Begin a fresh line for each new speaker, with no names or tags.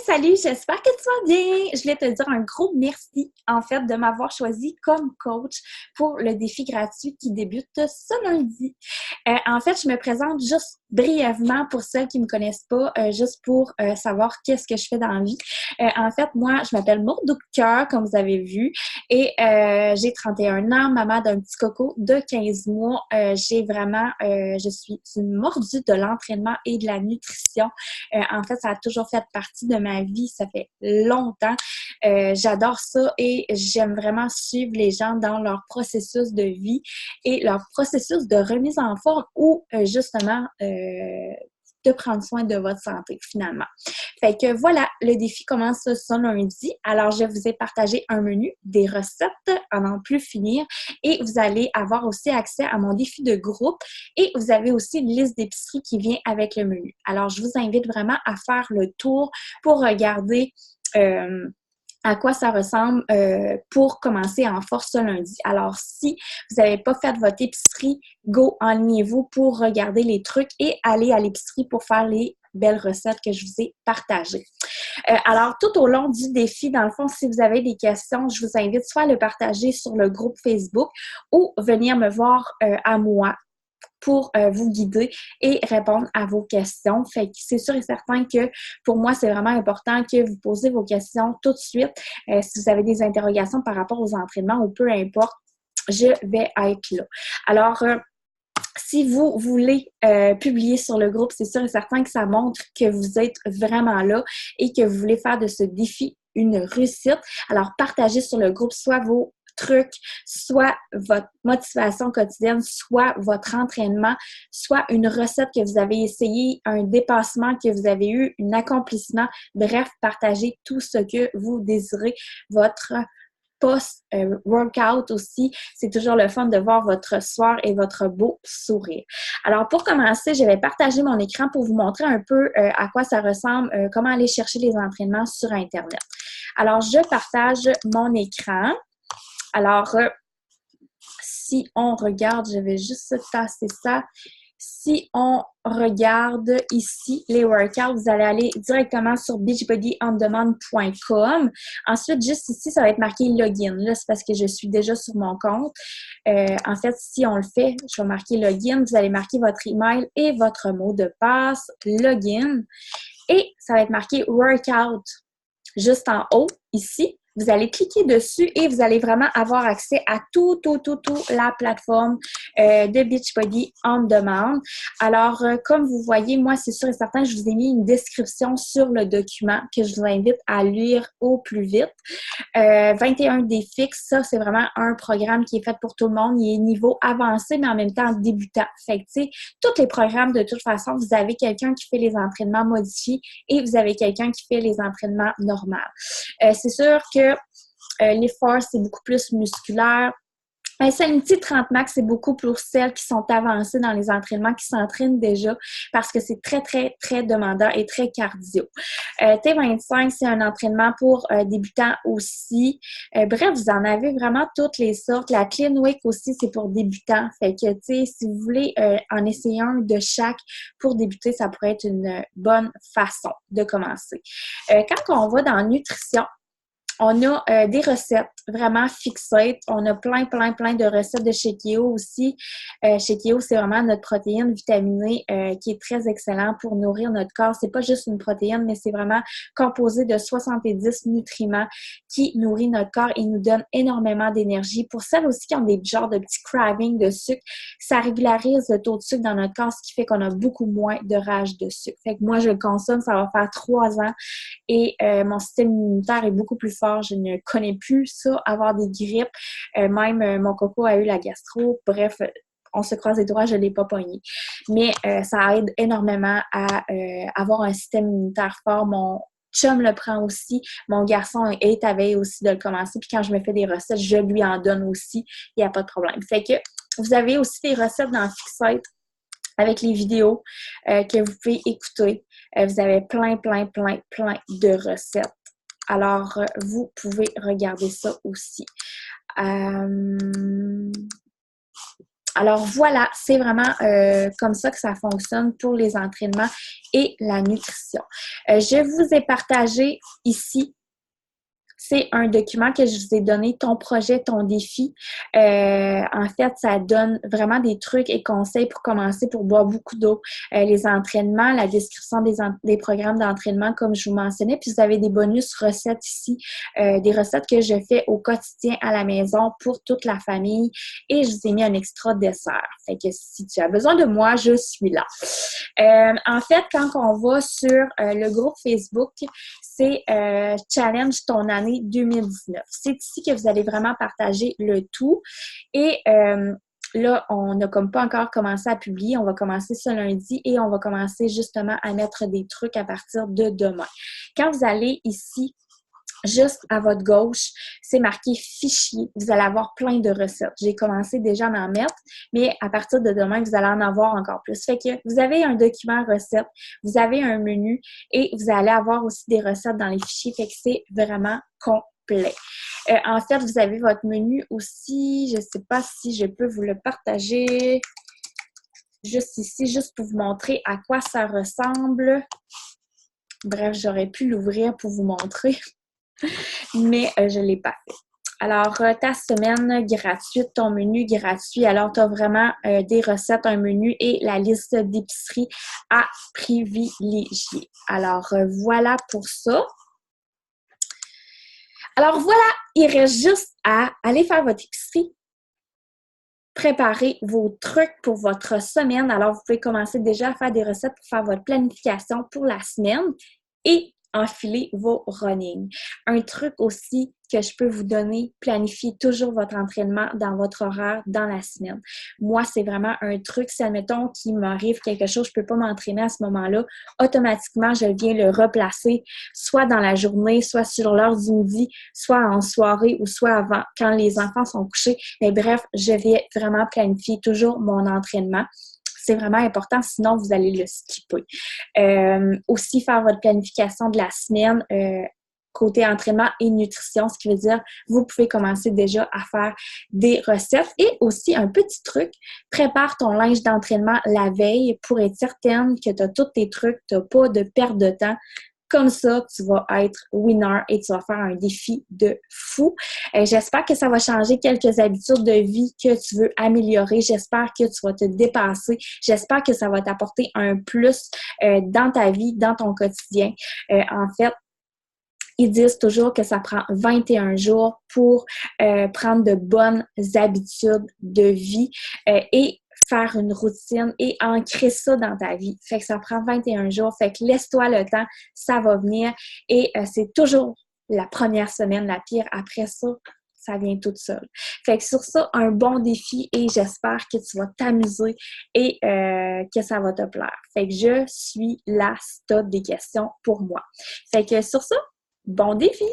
Salut, j'espère que tu vas bien. Je voulais te dire un gros merci, en fait, de m'avoir choisi comme coach pour le défi gratuit qui débute ce lundi. En fait, je me présente juste brièvement pour celles qui me connaissent pas, juste pour savoir qu'est-ce que je fais dans la vie. En fait, moi, je m'appelle Maud de Cœur, comme vous avez vu, et j'ai 31 ans, maman d'un petit coco de 15 mois. Je suis une mordue de l'entraînement et de la nutrition. En fait, ça a toujours fait partie de ma vie, ça fait longtemps. J'adore ça et j'aime vraiment suivre les gens dans leur processus de vie et leur processus de remise en forme ou justement de prendre soin de votre santé finalement. Fait que voilà, le défi commence ce lundi. Alors, je vous ai partagé un menu, des recettes à n'en plus finir et vous allez avoir aussi accès à mon défi de groupe et vous avez aussi une liste d'épicerie qui vient avec le menu. Alors, je vous invite vraiment à faire le tour pour regarder à quoi ça ressemble pour commencer en force ce lundi. Alors, si vous n'avez pas fait votre épicerie, go, enlignez-vous pour regarder les trucs et aller à l'épicerie pour faire les belles recettes que je vous ai partagées. Alors, tout au long du défi, dans le fond, si vous avez des questions, je vous invite soit à le partager sur le groupe Facebook ou venir me voir à moi pour vous guider et répondre à vos questions. Fait que c'est sûr et certain que pour moi, c'est vraiment important que vous posez vos questions tout de suite. Si vous avez des interrogations par rapport aux entraînements ou peu importe, je vais être là. Alors, si vous voulez publier sur le groupe, c'est sûr et certain que ça montre que vous êtes vraiment là et que vous voulez faire de ce défi une réussite. Alors, partagez sur le groupe soit vos trucs, soit votre motivation quotidienne, soit votre entraînement, soit une recette que vous avez essayé, un dépassement que vous avez eu, un accomplissement. Bref, partagez tout ce que vous désirez. Votre post-workout aussi, c'est toujours le fun de voir votre soir et votre beau sourire. Alors, pour commencer, je vais partager mon écran pour vous montrer un peu à quoi ça ressemble, comment aller chercher les entraînements sur Internet. Alors, je partage mon écran. Alors, si on regarde, je vais juste passer ça. Si on regarde ici les workouts, vous allez aller directement sur beachbodyondemand.com. Ensuite, juste ici, ça va être marqué login. Là, c'est parce que je suis déjà sur mon compte. En fait, si on le fait, je vais marquer login. Vous allez marquer votre email et votre mot de passe, login. Et ça va être marqué workout juste en haut, ici. Vous allez cliquer dessus et vous allez vraiment avoir accès à tout la plateforme de Beachbody On Demand. Alors, comme vous voyez, moi, c'est sûr et certain, je vous ai mis une description sur le document que je vous invite à lire au plus vite. 21 défis, ça, c'est vraiment un programme qui est fait pour tout le monde. Il est niveau avancé, mais en même temps débutant. Fait que, tu sais, tous les programmes, de toute façon, vous avez quelqu'un qui fait les entraînements modifiés et vous avez quelqu'un qui fait les entraînements normaux. C'est sûr que les forces, c'est beaucoup plus musculaire. Insanity 30 Max, c'est beaucoup pour celles qui sont avancées dans les entraînements, qui s'entraînent déjà, parce que c'est très demandant et très cardio. T25, c'est un entraînement pour débutants aussi. Bref, vous en avez vraiment toutes les sortes. La Clean Week aussi, c'est pour débutants. Fait que, tu sais, si vous voulez en essayer un de chaque pour débuter, ça pourrait être une bonne façon de commencer. Quand on va dans nutrition, on a des recettes vraiment fixées. On a plein de recettes de chez Keto aussi. Chez Keto, c'est vraiment notre protéine vitaminée qui est très excellent pour nourrir notre corps. C'est pas juste une protéine, mais c'est vraiment composé de 70 nutriments qui nourrit notre corps et nous donne énormément d'énergie. Pour celles aussi qui ont des genres de petits cravings de sucre, ça régularise le taux de sucre dans notre corps, ce qui fait qu'on a beaucoup moins de rage de sucre. Fait que moi, je le consomme, ça va faire 3 ans et mon système immunitaire est beaucoup plus fort. Je ne connais plus ça, avoir des grippes. Même mon coco a eu la gastro. Bref, on se croise les doigts, je ne l'ai pas pogné. Mais ça aide énormément à avoir un système immunitaire fort. Mon chum le prend aussi. Mon garçon est à veille aussi de le commencer. Puis quand je me fais des recettes, je lui en donne aussi. Il n'y a pas de problème. Fait que vous avez aussi des recettes dans Fixate avec les vidéos que vous pouvez écouter. Vous avez plein de recettes. Alors, vous pouvez regarder ça aussi. Alors voilà, c'est vraiment comme ça que ça fonctionne pour les entraînements et la nutrition. Je vous ai partagé ici. C'est un document que je vous ai donné, ton projet, ton défi. En fait, ça donne vraiment des trucs et conseils pour commencer, pour boire beaucoup d'eau. Les entraînements, la description des programmes d'entraînement, comme je vous mentionnais. Puis vous avez des bonus recettes ici, des recettes que je fais au quotidien à la maison pour toute la famille. Et je vous ai mis un extra dessert. Fait que si tu as besoin de moi, je suis là. En fait, quand on va sur le groupe Facebook, c'est Challenge ton année 2019. C'est ici que vous allez vraiment partager le tout. Et là, on n'a comme pas encore commencé à publier. On va commencer ce lundi et on va commencer justement à mettre des trucs à partir de demain. Quand vous allez ici, juste à votre gauche, c'est marqué fichier. Vous allez avoir plein de recettes. J'ai commencé déjà à en mettre, mais à partir de demain, vous allez en avoir encore plus. Fait que vous avez un document recettes, vous avez un menu et vous allez avoir aussi des recettes dans les fichiers. Fait que c'est vraiment complet. En fait, vous avez votre menu aussi. Je ne sais pas si je peux vous le partager juste ici, juste pour vous montrer à quoi ça ressemble. Bref, j'aurais pu l'ouvrir pour vous montrer. Mais je ne l'ai pas fait. Alors, ta semaine gratuite, ton menu gratuit. Alors, tu as vraiment des recettes, un menu et la liste d'épicerie à privilégier. Alors, voilà pour ça. Alors, voilà, il reste juste à aller faire votre épicerie, préparer vos trucs pour votre semaine. Alors, vous pouvez commencer déjà à faire des recettes pour faire votre planification pour la semaine et enfiler vos running. Un truc aussi que je peux vous donner, planifiez toujours votre entraînement dans votre horaire dans la semaine. Moi, c'est vraiment un truc, si admettons qu'il m'arrive quelque chose, je ne peux pas m'entraîner à ce moment-là, automatiquement, je viens le replacer soit dans la journée, soit sur l'heure du midi, soit en soirée ou soit avant, quand les enfants sont couchés. Mais bref, je vais vraiment planifier toujours mon entraînement. C'est vraiment important, sinon vous allez le skipper. Aussi, faire votre planification de la semaine côté entraînement et nutrition, ce qui veut dire vous pouvez commencer déjà à faire des recettes. Et aussi, un petit truc, prépare ton linge d'entraînement la veille pour être certaine que tu as tous tes trucs, tu n'as pas de perte de temps. Comme ça, tu vas être winner et tu vas faire un défi de fou. J'espère que ça va changer quelques habitudes de vie que tu veux améliorer. J'espère que tu vas te dépasser. J'espère que ça va t'apporter un plus dans ta vie, dans ton quotidien. En fait, ils disent toujours que ça prend 21 jours pour prendre de bonnes habitudes de vie et faire une routine et ancrer ça dans ta vie. Fait que ça prend 21 jours. Fait que laisse-toi le temps, ça va venir. Et c'est toujours la première semaine la pire. Après ça, ça vient toute seule. Fait que sur ça, un bon défi et j'espère que tu vas t'amuser et que ça va te plaire. Fait que je suis là si tu as des questions pour moi. Fait que sur ça, bon défi!